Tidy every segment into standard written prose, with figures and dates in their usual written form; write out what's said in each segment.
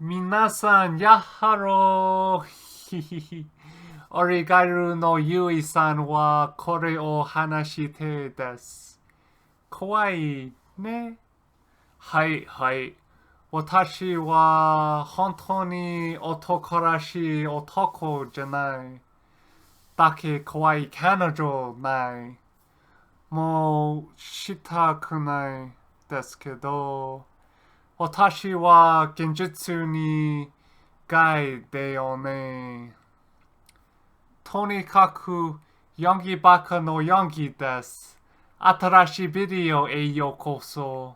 皆さん、やっはろー。オリガルのゆいさんはこれを話してです。怖いね。はいはい。私は本当に男らしい男じゃない。だけ怖い彼女ない。もうしたくないですけど、私は現実にガイだよね。とにかく、Yonggi-bakaのYonggiです。新しいビデオへようこそ。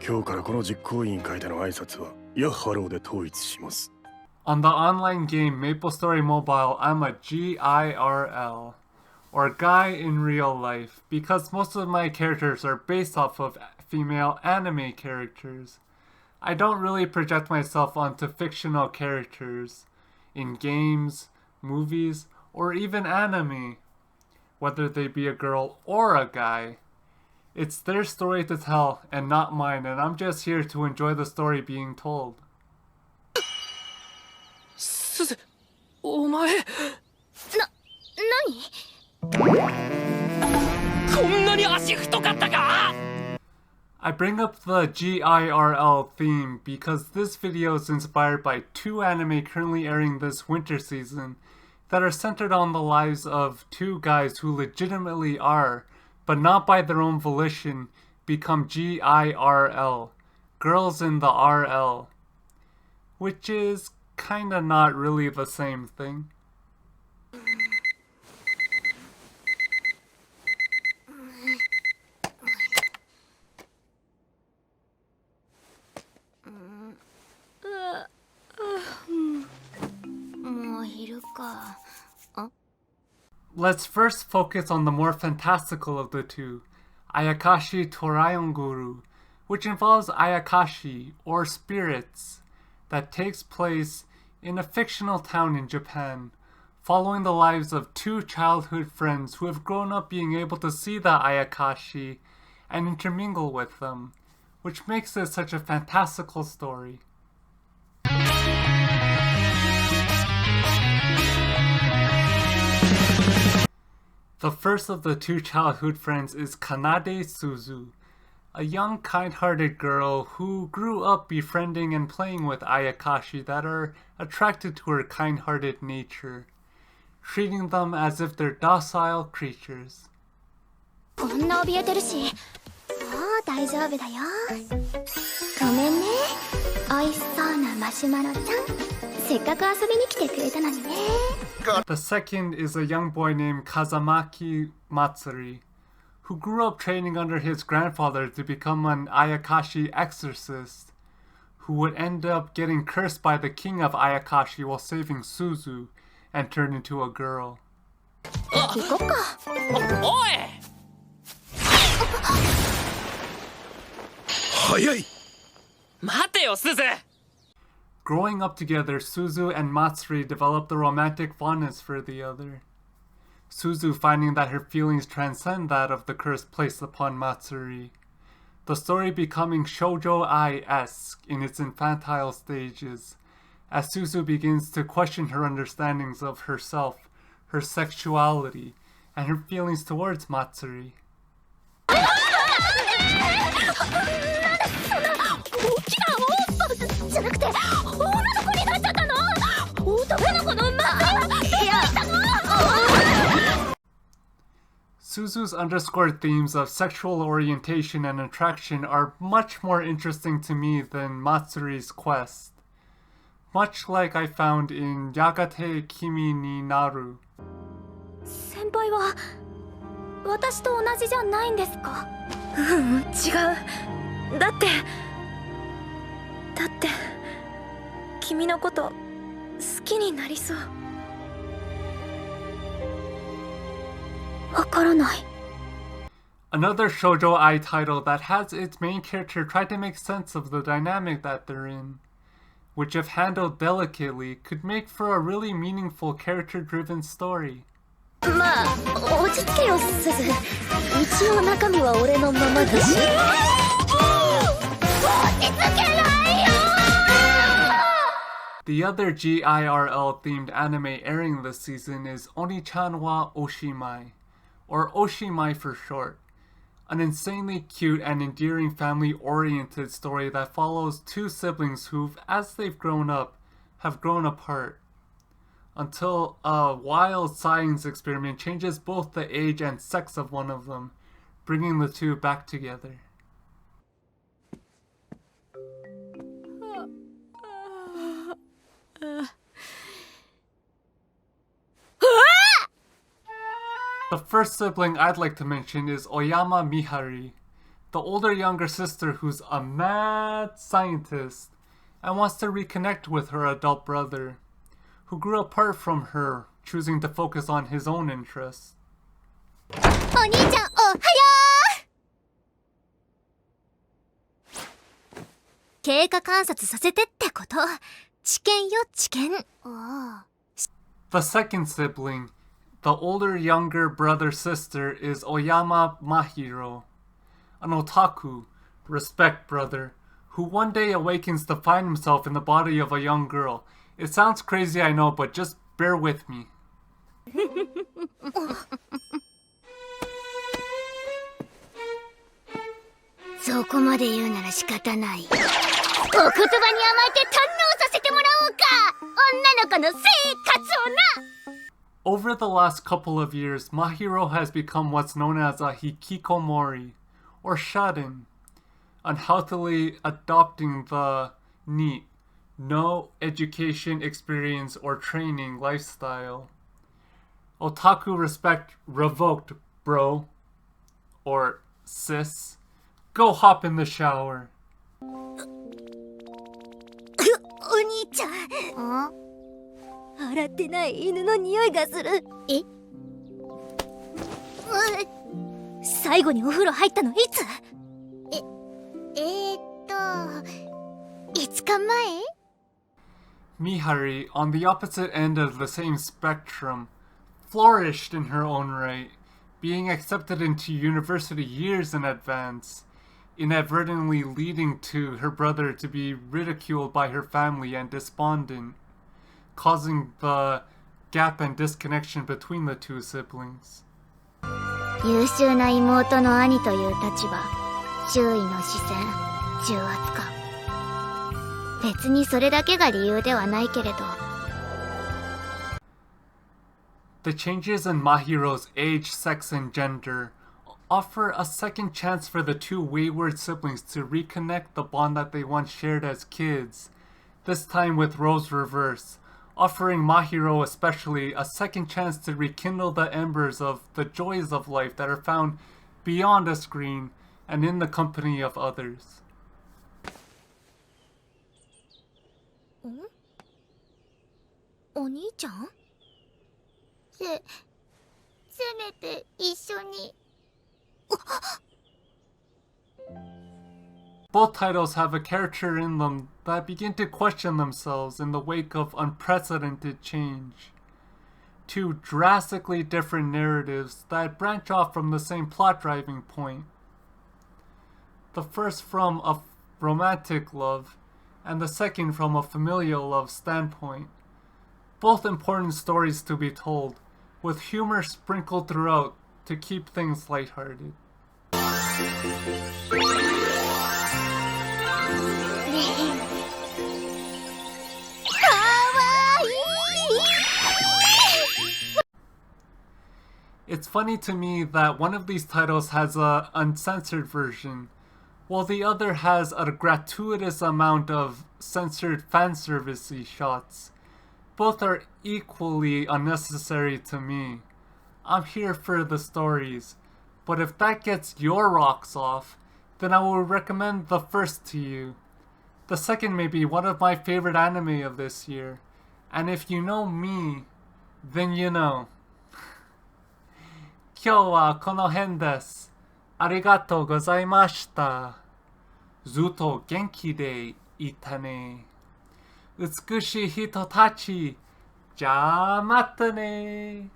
今日からこの実行委員会での挨拶はヤッハローで統一します。On the online game MapleStory Mobile, I'm a G.I.R.L, or guy in real life, because most of my characters are based off of female anime characters. I don't really project myself onto fictional characters in games, movies, or even anime, whether they be a girl or a guy. It's their story to tell and not mine, and I'm just here to enjoy the story being told. すず、お前何？こんなに足太かったか？ I bring up the G.I.R.L theme because this video is inspired by two anime currently airing this winter season that are centered on the lives of two guys who legitimately are, but not by their own volition, become G.I.R.L, girls in the RL, which is kinda not really the same thing. Let's first focus on the more fantastical of the two, Ayakashi try Guru, which involves Ayakashi, or spirits, that takes place in a fictional town in Japan, following the lives of two childhood friends who have grown up being able to see the Ayakashi and intermingle with them, which makes it such a fantastical story. The first of the two childhood friends is Kanade Suzu, a young kind-hearted girl who grew up befriending and playing with Ayakashi that are attracted to her kind-hearted nature, treating them as if they're docile creatures. こんな怯えてるし、もう大丈夫だよ。ごめんね、おいしそうなマシュマロちゃん。せっかく遊びに来てくれたのにね。The second is a young boy named Kazamaki Matsuri, who grew up training under his grandfather to become an Ayakashi exorcist, who would end up getting cursed by the king of Ayakashi while saving Suzu and turned into a girl. 行こっか。おい！早い！待てよ、すず！ Growing up together, Suzu and Matsuri developed a romantic fondness for the other. Suzu finding that her feelings transcend that of the curse placed upon Matsuri. The story becoming shoujo-ai-esque in its infantile stages, as Suzu begins to question her understandings of herself, her sexuality, and her feelings towards Matsuri. じゃなくて女の子になっちゃったの。男の子のまいや Suzu's underscored themes of sexual orientation and attraction are much more interesting to me than Matsuri's quest, much like I found in Yagate Kimi ni Naru. 先輩は私と同じじゃないんですか？違う。だって君のこと好きになりそう。わからない。 Another shoujo-ai title that has its main character try to make sense of the dynamic that they're in, which if handled delicately could make for a really meaningful character-driven story. まあ落ち着けよすず。一応中身は俺のままだし。The other G.I.R.L themed anime airing this season is Onii-chan wa Oshimai, or Oshimai for short. An insanely cute and endearing family-oriented story that follows two siblings who, as they've grown up, have grown apart. Until a wild science experiment changes both the age and sex of one of them, bringing the two back together. The first sibling I'd like to mention is Oyama Mihari, the older younger sister who's a mad scientist and wants to reconnect with her adult brother, who grew apart from her, choosing to focus on his own interests. お兄ちゃんおはよう。経過観察させてってこと。知見よ知見。The second sibling, the older younger brother-sister, is Oyama Mahiro, an otaku, respect brother, who one day awakens to find himself in the body of a young girl. It sounds crazy, I know, but just bear with me. そこまで言うなら仕方ない。お言葉に甘えて堪能させてもらおうか。女の子の生活をな。Over the last couple of years, Mahiro has become what's known as a hikikomori, or shut-in, unhealthily adopting the NEET, no education, experience, or training lifestyle. Otaku respect revoked, bro, or sis. Go hop in the shower. お兄ちゃん。洗ってない犬の匂いがする。え？最後にお風呂入ったのいつ？5日前？ Mihari, on the opposite end of the same spectrum, flourished in her own right, being accepted into university years in advance, inadvertently leading to her brother to be ridiculed by her family and despondent, causing the gap and disconnection between the two siblings. 優秀な妹の兄という立場、周囲の視線、重圧か。別にそれだけが理由ではないけれど。The changes in Mahiro's age, sex, and gender offer a second chance for the two wayward siblings to reconnect the bond that they once shared as kids, this time with roles reversed, offering Mahiro especially a second chance to rekindle the embers of the joys of life that are found beyond a screen and in the company of others. お兄ちゃん？せめて一緒に。Both titles have a character in them that begin to question themselves in the wake of unprecedented change. Two drastically different narratives that branch off from the same plot driving point. The first from a romantic love, and the second from a familial love standpoint. Both important stories to be told, with humor sprinkled throughout to keep things lighthearted. It's funny to me that one of these titles has an uncensored version, while the other has a gratuitous amount of censored fanservice-y shots. Both are equally unnecessary to me. I'm here for the stories, but if that gets your rocks off, then I will recommend the first to you. The second may be one of my favorite anime of this year, and if you know me, then you know. 今日はこの辺です。ありがとうございました。ずっと元気でいたね。美しい人たち、じゃあまたね。